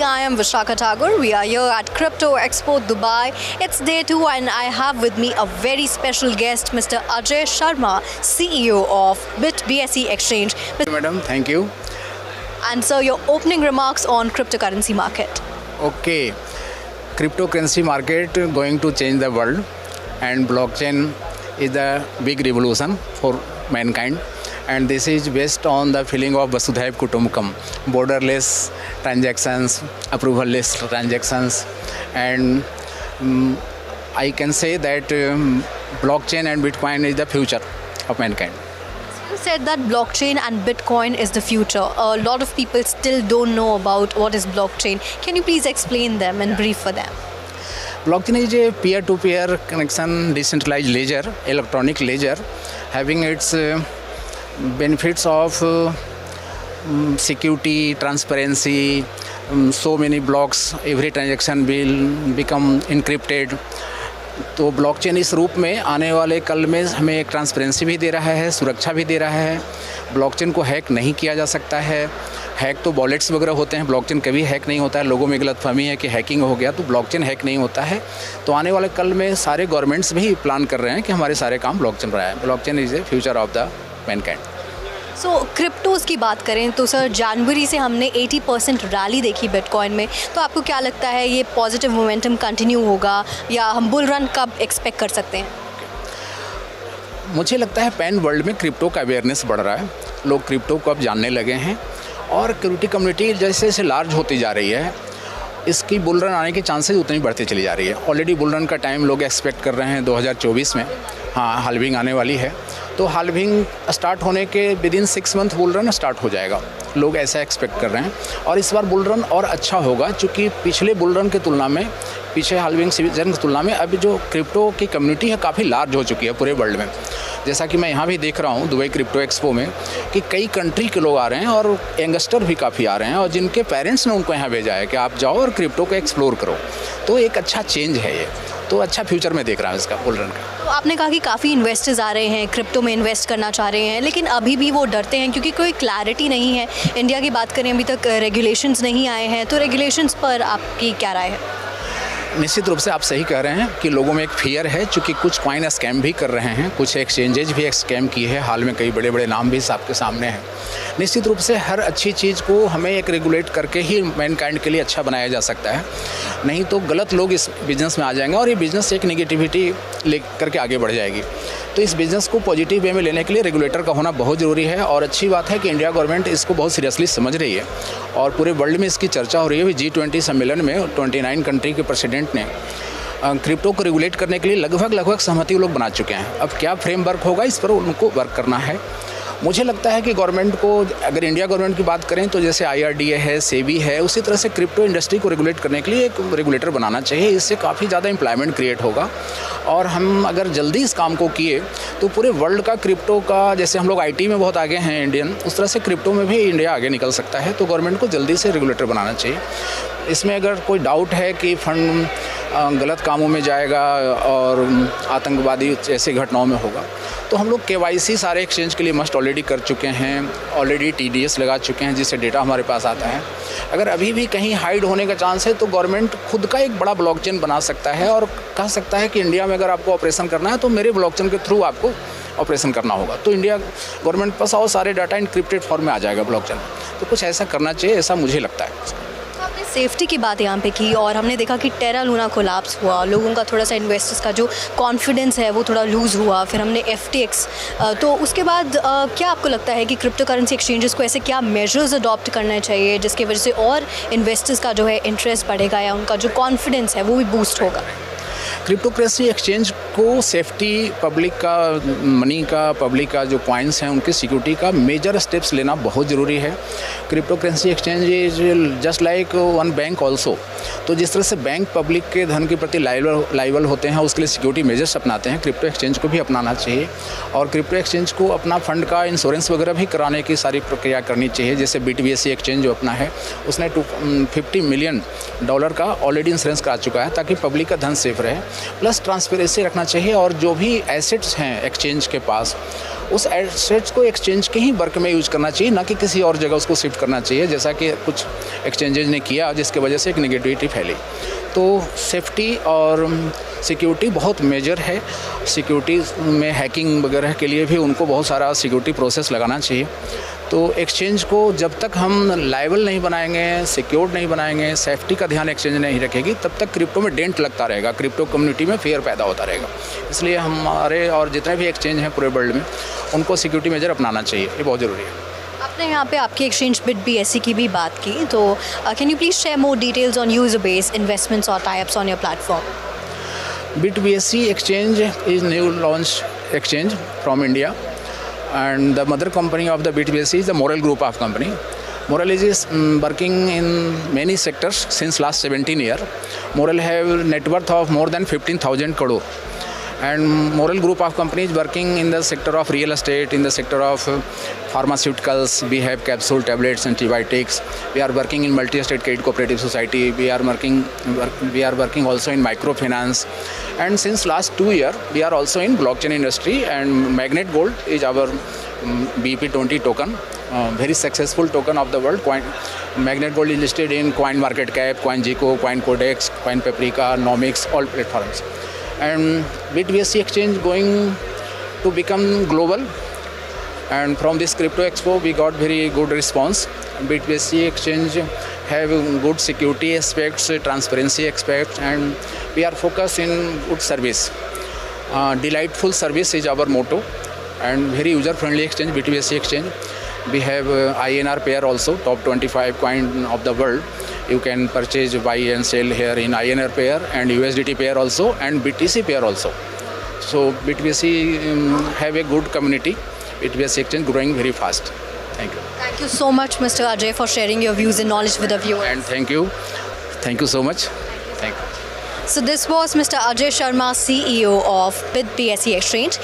I am Vishakha Tagore. We are here at Crypto Expo Dubai. It's day 2 and I have with me a very special guest, Mr. Ajay Sharma, CEO of BitBSE Exchange. Madam, thank you. And so your opening remarks on cryptocurrency market. Okay, cryptocurrency market going to change the world, and blockchain is the big revolution for mankind. And this is based on the feeling of Vasudhaiv Kutumbakam, borderless transactions, approval-less transactions, and I can say that blockchain and Bitcoin is the future of mankind. You said that blockchain and Bitcoin is the future. A lot of people still don't know about what is blockchain. Can you please explain them and brief for them? Blockchain is a peer-to-peer connection, decentralized ledger, electronic ledger, having its benefits of security, transparency, so many blocks, every transaction will become encrypted. तो blockchain इस रूप में आने वाले कल में हमें एक ट्रांसपेरेंसी भी दे रहा है, सुरक्षा भी दे रहा है। ब्लॉकचेन को हैक नहीं किया जा सकता है। हैक तो वॉलेट्स वगैरह होते हैं, ब्लॉकचेन कभी हैक नहीं होता है। लोगों में गलतफहमी है कि हैकिंग हो गया, तो ब्लॉकचेन हैक नहीं होता है। तो आने वाले कल में सारे गवर्नमेंट्स भी प्लान कर रहे हैं कि हमारे सारे काम ब्लॉकचेन रहा है। Blockchain is a future of the Mankind. So cryptos की बात करें तो सर जनवरी से हमने 80% रैली देखी बिटकॉइन में, तो आपको क्या लगता है ये पॉजिटिव मोमेंटम कंटिन्यू होगा या हम बुल रन कब एक्सपेक्ट कर सकते हैं? मुझे लगता है पैन वर्ल्ड में क्रिप्टो का अवेयरनेस बढ़ रहा है, लोग क्रिप्टो को अब जानने लगे हैं और क्रिप्टो कम्युनिटी जैसे जैसे लार्ज होती जा रही है, इसकी बुल रन आने के चांसेस उतनी बढ़ती चली जा रही है। ऑलरेडी बुल रन का टाइम लोग एक्सपेक्ट कर रहे हैं 2024 में, हाँ हाल्विंग आने वाली है, तो हाल्विंग स्टार्ट होने के within 6 month bull run start हो जाएगा, लोग ऐसा एक्सपेक्ट कर रहे हैं। और इस बार बुल रन और अच्छा होगा क्योंकि पिछले बुल रन की तुलना में, पीछे हाल्विंग सीजन की तुलना में अभी जो क्रिप्टो की कम्युनिटी है काफ़ी लार्ज हो चुकी है पूरे वर्ल्ड में। जैसा कि मैं यहाँ भी देख रहा हूँ दुबई क्रिप्टो एक्सपो में कि कई कंट्री के लोग आ रहे हैं और यंगस्टर भी काफ़ी आ रहे हैं और जिनके पेरेंट्स ने उनको यहाँ भेजा है कि आप जाओ और क्रिप्टो को एक्सप्लोर करो। तो एक अच्छा चेंज है ये, तो अच्छा फ्यूचर में देख रहा हूँ इसका बुल रन का। तो आपने कहा कि काफ़ी इन्वेस्टर्स आ रहे हैं, क्रिप्टो में इन्वेस्ट करना चाह रहे हैं, लेकिन अभी भी वो डरते हैं क्योंकि कोई क्लैरिटी नहीं है। इंडिया की बात करें, अभी तक रेगुलेशंस नहीं आए हैं, तो रेगुलेशंस पर आपकी क्या राय है? निश्चित रूप से आप सही कह रहे हैं कि लोगों में एक फियर है क्योंकि कुछ कॉइन स्कैम भी कर रहे हैं, कुछ एक्सचेंजेज भी स्कैम की है, हाल में कई बड़े बड़े नाम भी आपके सामने हैं। निश्चित रूप से हर अच्छी चीज़ को हमें एक रेगुलेट करके ही मैनकाइंड के लिए अच्छा बनाया जा सकता है, नहीं तो गलत लोग इस बिज़नेस में आ जाएंगे और ये बिज़नेस एक नेगेटिविटी ले करके आगे बढ़ जाएगी। तो इस बिज़नेस को पॉजिटिव वे में लेने के लिए रेगुलेटर का होना बहुत ज़रूरी है और अच्छी बात है कि इंडिया गवर्नमेंट इसको बहुत सीरियसली समझ रही है और पूरे वर्ल्ड में इसकी चर्चा हो रही है। G20 सम्मेलन में 29 कंट्री के प्रेसिडेंट ने क्रिप्टो को रेगुलेट करने के लिए लगभग सहमति लोग बना चुके हैं। अब क्या फ्रेमवर्क होगा इस पर उनको वर्क करना है। मुझे लगता है कि गवर्नमेंट को, अगर इंडिया गवर्नमेंट की बात करें तो जैसे IRDA है, सेबी है, उसी तरह से क्रिप्टो इंडस्ट्री को रेगुलेट करने के लिए एक रेगुलेटर बनाना चाहिए। इससे काफ़ी ज़्यादा एम्प्लॉयमेंट क्रिएट होगा और हम अगर जल्दी इस काम को किए तो पूरे वर्ल्ड का क्रिप्टो का, जैसे हम लोग IT में बहुत आगे हैं इंडियन, उस तरह से क्रिप्टो में भी इंडिया आगे निकल सकता है। तो गवर्नमेंट को जल्दी से रेगुलेटर बनाना चाहिए। इसमें अगर कोई डाउट है कि फंड गलत कामों में जाएगा और आतंकवादी ऐसी घटनाओं में होगा, तो हम लोग KYC सारे एक्सचेंज के लिए मस्ट ऑलरेडी कर चुके हैं, ऑलरेडी TDS लगा चुके हैं जिससे डेटा हमारे पास आता है। अगर अभी भी कहीं हाइड होने का चांस है तो गवर्नमेंट खुद का एक बड़ा ब्लॉकचेन बना सकता है और कह सकता है कि इंडिया में अगर आपको ऑपरेशन करना है तो मेरे ब्लॉकचेन के थ्रू आपको ऑपरेशन करना होगा। तो इंडिया गवर्नमेंट पास और सारे डाटा इनक्रिप्टेड फॉर्म में आ जाएगा ब्लॉकचेन। तो कुछ ऐसा करना चाहिए, ऐसा मुझे लगता है। आपने सेफ्टी की बात यहाँ पे की और हमने देखा कि टेरा लूना कोलैप्स हुआ, लोगों का थोड़ा सा इन्वेस्टर्स का जो कॉन्फिडेंस है वो थोड़ा लूज़ हुआ, फिर हमने FTX, तो उसके बाद क्या आपको लगता है कि क्रिप्टो करेंसी एक्सचेंजेस को ऐसे क्या मेजर्स अडॉप्ट करने चाहिए जिसकी वजह से और इन्वेस्टर्स का जो है इंटरेस्ट बढ़ेगा या उनका जो कॉन्फिडेंस है वो भी बूस्ट होगा? क्रिप्टो करेंसी एक्सचेंज को सेफ्टी, पब्लिक का मनी का, पब्लिक का जो कॉइन्स हैं उनकी सिक्योरिटी का मेजर स्टेप्स लेना बहुत ज़रूरी है। Crypto currency exchange is just like one bank also. तो जिस तरह से बैंक पब्लिक के धन के प्रति लाइबल होते हैं, उसके लिए सिक्योरिटी मेजर्स अपनाते हैं, क्रिप्टो एक्सचेंज को भी अपनाना चाहिए और क्रिप्टो एक्सचेंज को अपना फंड का इंश्योरेंस वगैरह भी कराने की सारी प्रक्रिया करनी चाहिए। जैसे BitBSE एक्सचेंज जो अपना है उसने $50 मिलियन का ऑलरेडी इंश्योरेंस करा चुका है ताकि पब्लिक का धन सेफ रहे। प्लस ट्रांसपेरेंसी रखना चाहिए और जो भी एसेट्स हैं एक्सचेंज के पास उस एसेट्स को एक्सचेंज के ही वर्क में यूज़ करना चाहिए, ना कि किसी और जगह उसको शिफ्ट करना चाहिए, जैसा कि कुछ एक्सचेंजेज ने किया जिसकी वजह से एक नेगेटिविटी फैली। तो सेफ्टी और सिक्योरिटी बहुत मेजर है। सिक्योरिटी में हैकिंग वगैरह के लिए भी उनको बहुत सारा सिक्योरिटी प्रोसेस लगाना चाहिए। तो एक्सचेंज को जब तक हम लायबल नहीं बनाएंगे, सिक्योर्ड नहीं बनाएंगे, सेफ्टी का ध्यान एक्सचेंज नहीं रखेगी, तब तक क्रिप्टो में डेंट लगता रहेगा, क्रिप्टो कम्युनिटी में फेयर पैदा होता रहेगा। इसलिए हमारे और जितने भी एक्सचेंज हैं पूरे वर्ल्ड में, उनको सिक्योरिटी मेजर अपनाना चाहिए, ये बहुत ज़रूरी है। आपने यहाँ पे आपकी एक्सचेंज BitBSC की भी बात की, तो can you please share more details on user base, investments और tie ups on your platform? BitBSC exchange is new launch exchange from India, and the mother company of the BitBSC is the Morel group of company. Morel is working in many sectors since last 17 years. Morel have net worth of more than 15,000 crore. And Morel group of companies working in the sector of real estate, in the sector of pharmaceuticals. We have capsule tablets, antibiotics. We are working in multi-estate credit cooperative society. We are working also in microfinance. And since last 2 years, we are also in blockchain industry. And Magnet Gold is our BP20 token, very successful token of the world. Magnet Gold is listed in CoinMarketCap, CoinGecko, CoinCodex, CoinPaprika, Nomics, all platforms. And BitBSC exchange going to become global, and from this crypto expo we got very good response. BitBSC exchange have good security aspects, transparency aspects, and we are focused in good service. Delightful service is our motto, and very user friendly exchange, BitBSC exchange. We have INR pair also, top 25 coin of the world. You can purchase, buy and sell here in INR pair and USDT pair also, and BTC pair also. So BitBSC have a good community. BitBSC exchange growing very fast. Thank you. Thank you so much, Mr. Ajay, for sharing your views and knowledge with the viewers. And thank you so much. Thank you. So this was Mr. Ajay Sharma, CEO of BitBSC Exchange.